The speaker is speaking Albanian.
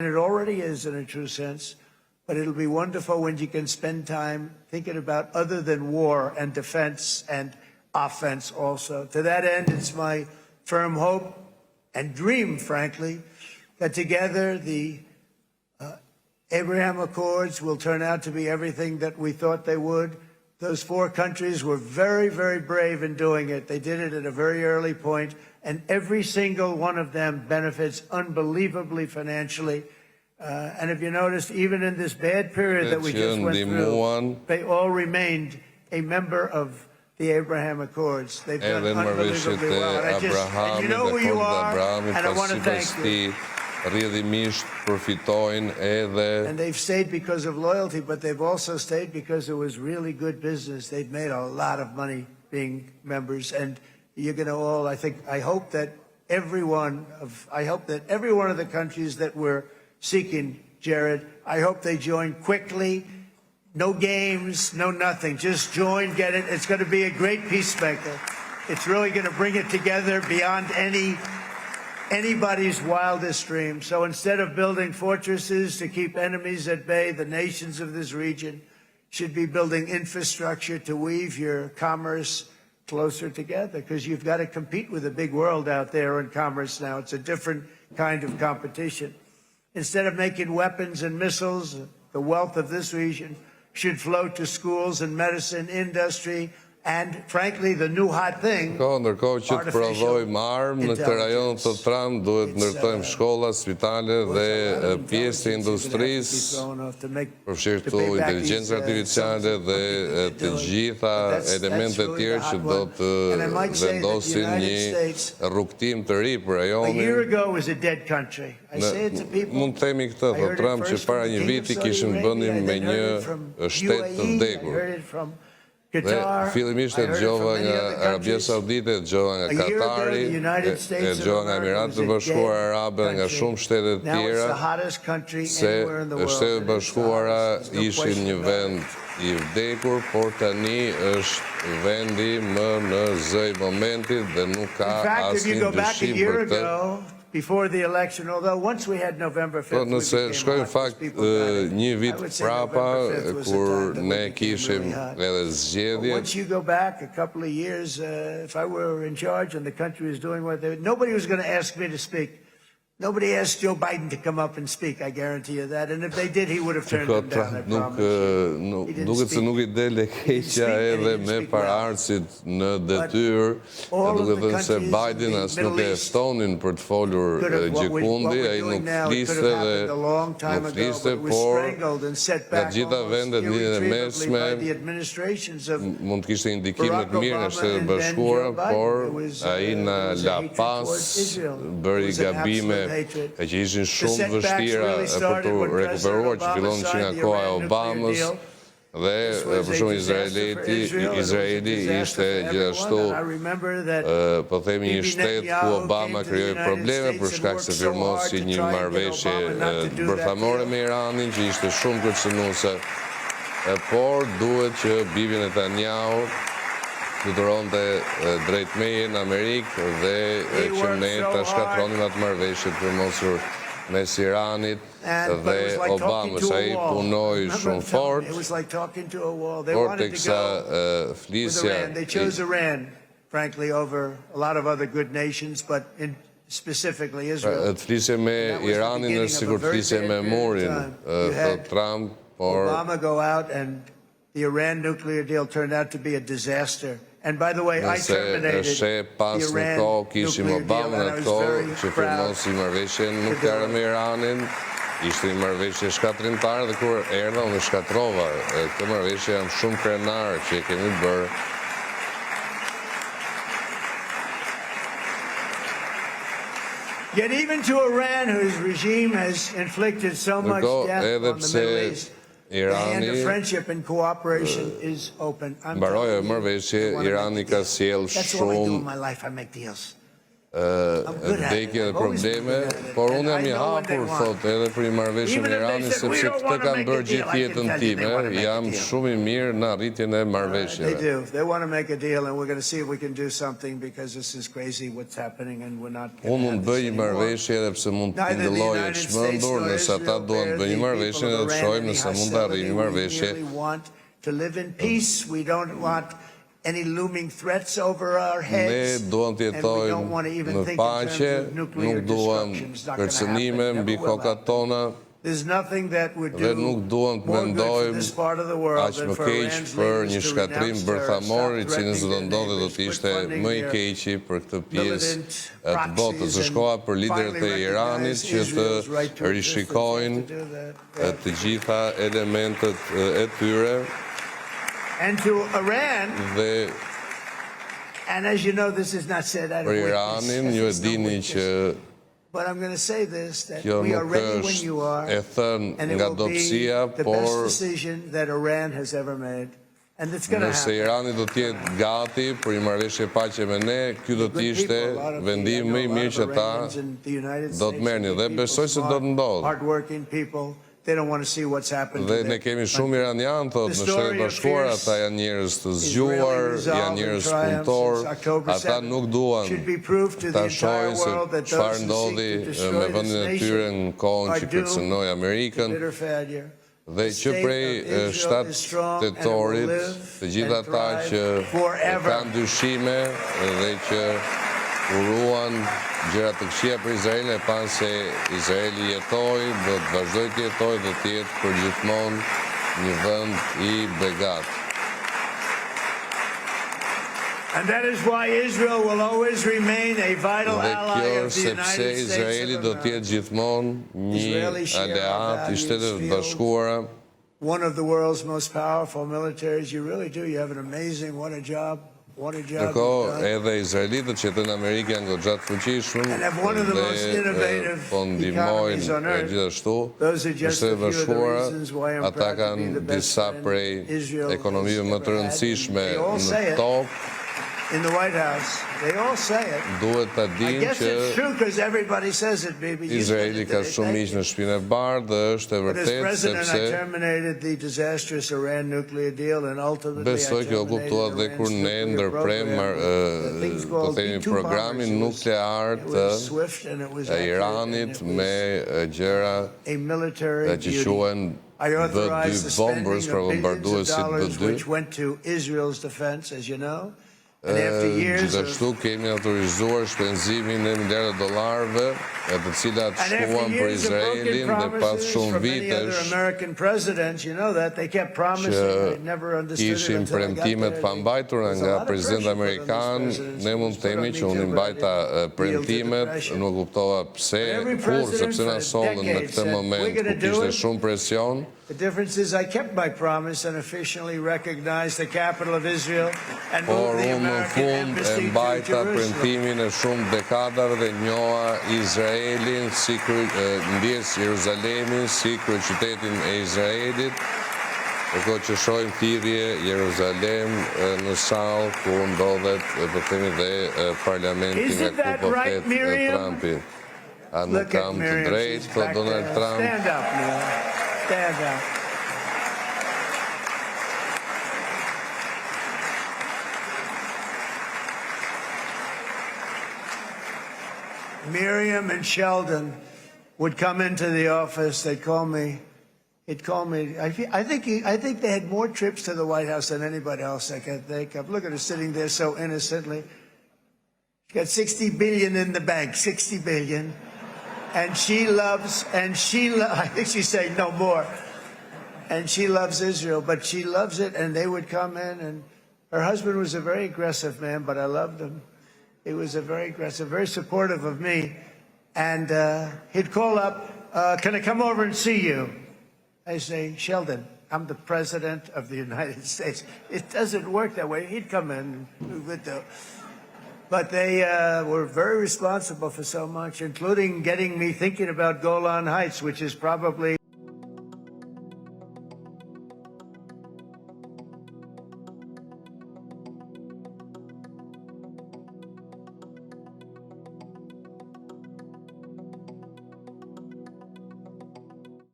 And it already is in a true sense, but it'll be wonderful when you can spend time thinking about other than war and defense and offense also. To that end, it's my firm hope and dream, frankly, that together the Abraham Accords will turn out to be everything that we thought they would. Those four countries were very, very brave in doing it. They did it at a very early point, and every single one of them benefits unbelievably financially. And if you noticed, even in this bad period that we just went through, they all remained a member of the Abraham Accords. They've done unbelievably well. And you know who you are, and I want to thank you. And they've stayed because of loyalty, but they've also stayed because it was really good business. They've made a lot of money being members, and you're going to all, I hope that every one of the countries that we're seeking, Jared, I hope they join quickly. No games, no nothing. Just join, get it. It's going to be a great peacemaker. It's really going to bring it together beyond anybody's wildest dream. So instead of building fortresses to keep enemies at bay, the nations of this region should be building infrastructure to weave your commerce closer together, because you've got to compete with the big world out there in commerce now. It's a different kind of competition. Instead of making weapons and missiles, the wealth of this region should flow to schools and medicine, industry, and frankly, the new hot thing, ndërkohë që të prodhojmë armë në këtë rajon të tram, duhet ndërtojmë shkolla, spitale dhe pjesë të industrisë, përfshirë këtu inteligjencë artificiale dhe të gjitha elementet tjerë që do të vendosin një rrugtim të ri për rajonin. Mund të themi këtë, thotë Trump, që para një viti kishim bënim me një shtet të vdekur. Dhe fillimisht e dëgjova nga Arabia Saudite, e dëgjova nga Katari, e dëgjova nga Emiratet e Bashkuara Arabe, nga shumë shtetet tjera, se Shtetet e Bashkuara ishin një vend i vdekur, por tani është vendi më në zë i momentit dhe nuk ka asnjë dyshim për të. Before the election, although once we had November 5th, nëse shkojmë fakt një vit prapa, kur ne kishim edhe zgjedhje. Once you go back a couple of years, if I were in charge and the country was doing what they were, nobody was going to ask me to speak. Nobody asked Joe Biden to come up and speak, I guarantee you that. And if they did, he would have turned them down, I promise. Duket se nuk I del e keqja edhe me paraardhësit në detyrë, duke thënë se Biden as nuk e ftonin për të folur gjikundi, ai nuk fliste, por nga gjitha vendet në lidhjen e mesme mund të kishte indikime të mirë nga Shtetet e Bashkuara, por ai na la pas, bëri gabime e që ishin shumë vështira për të rekuperuar, që fillon që nga koha e Obamës, dhe për shumë Izraeli ishte gjithashtu, po themi, një shtet ku Obama krijoi probleme për shkak se firmosi një marrëveshje bërthamore me Iranin, që ishte shumë kërcënuese, por duhet që bibi Netanjahu fluturonte drejt meje në Amerikë dhe që ne ta shkatronim atë marrëveshje të firmosur mes Iranit dhe Obamës. Ai punoi shumë fort, por teksa flisja frankly, over a lot of other good nations, but specifically Israel. Flisje me Iranin është sikur flisje me murin, thot Trump, por Obama go out and the Iran nuclear deal turned out to be a disaster. And by the way, I terminated the Iran nuclear deal, and I was very proud. Nukleare me Iranin, ishte një marrëveshje shkatrimtare, dhe kur erdha unë shkatrova. Këtë marrëveshje jam shumë krenar që e kemi bërë. Yet even to Iran, whose regime has inflicted so much death on the Middle East, the hand of friendship and cooperation is open. Mbaroi marrëveshje, Irani ka sjell That's what I do in shumë. my life. I make deals. vdekje dhe probleme, por unë jam I hapur, thot, edhe për I marrëveshje me Iranin, sepse këtë kanë bërë gjithë jetën time, jam shumë I mirë në arritjen e marrëveshjeve. Unë mund bëj një marrëveshje edhe pse mund të ndëlloj e të shmëndur, nëse ata duan të bëj një marrëveshje edhe të shohim nëse mund të arrijmë një marrëveshje. Any looming threats over our heads. Ne duam të jetojmë në paqe, nuk duam kërcënime mbi kokat tona, dhe nuk duam të mendojmë aq më keq për një shkatrim bërthamor I cili nëse do ndodhi do të ishte më I keqi për këtë pjesë të botës. Është koha për liderët e Iranit që të rishikojnë të gjitha elementet e tyre. And to Iran, and as you know, this is not said out of weakness. But I'm going to say this, that we are ready when you are, and it will be the best decision that Iran has ever made. And it's going to happen. Nëse Irani do të jetë gati për një marrëveshje paqe me ne, ky do të ishte vendimi më I mirë që ata do të merrnin dhe besoj se do të ndodhë. Dhe ne kemi shumë iranian, thot, në Shtetet Bashkuara, ata janë njerëz të zgjuar, janë njerëz punëtor, ata nuk duan ta shohin se çfarë ndodhi me vendin e tyre në kohën që kërcënoi Amerikën. Dhe që prej 7 tetorit, të gjithë ata që kanë dyshime dhe që uruan gjëra të këqija për Izraelin e panë se Izraeli jetoi, do të vazhdojë të jetojë dhe të jetë përgjithmonë një vend I begat. And that is why Israel will always remain a vital ally of the United States. Dhe kjo është sepse Izraeli do të jetë gjithmonë një aleat I Shtetet Bashkuara. One of the world's most powerful militaries. You really do. You have an amazing, what a job. Ndërko edhe Izraelitët që jetojnë në Amerikë janë gogjatë fuqishëm dhe po ndihmojnë gjithashtu në Shtetet Bashkuara, ata kanë disa prej ekonomive më të rëndësishme në tokë. In the White House, they all say it. Duhet ta dinë I guess it's true because everybody says it, baby. Izraeli ka shumë miq në Shtëpinë e Bardhë dhe është e vërtetë sepse I terminated the disastrous Iran nuclear deal and ultimately besoj kjo kuptuat dhe kur ne ndërprem po themi programin nuklear të Iranit me gjëra që quhen B2 bombers, pra bombarduesit B2. Which went to Israel's defense, as you know. Gjithashtu kemi autorizuar shpenzimin e miliardë dollarëve të cilat shkuan për Izraelin dhe pas shumë vitesh që ishin premtimet pambajtura nga presidenti amerikan. Ne mund të themi që unë mbajta premtimet, nuk kuptova pse, sepse na sollën në këtë moment ku kishte shumë presion. The difference is I kept my promise and officially recognized the capital of Israel and moved the American embassy to Jerusalem. Premtimin e shumë dekadave dhe njoha Izraelin, ndjes Jeruzalemin, si kryeqytetin e Izraelit. Dhe që shohim thirrje Jeruzalem në sallë ku ndodhet po themi dhe parlamenti nga ku po flet Trumpi. A nuk kam të drejtë, thot Donald Trump. Stand up now. Stand up. Miriam and Sheldon would come into the office. They'd call me. He'd call me. I think they had more trips to the White House than anybody else I can think of. Look at her sitting there so innocently. She got 60 billion in the bank. 60 billion. And she loves, I think she's saying no more. And she loves Israel, but she loves it, and they would come in, and her husband was a very aggressive man, but I loved him. He was a very aggressive, very supportive of me. And he'd call up, can I come over and see you? I say, Sheldon, I'm the President of the United States. It doesn't work that way. He'd come in, but they were very responsible for so much, including getting me thinking about Golan Heights, which is probably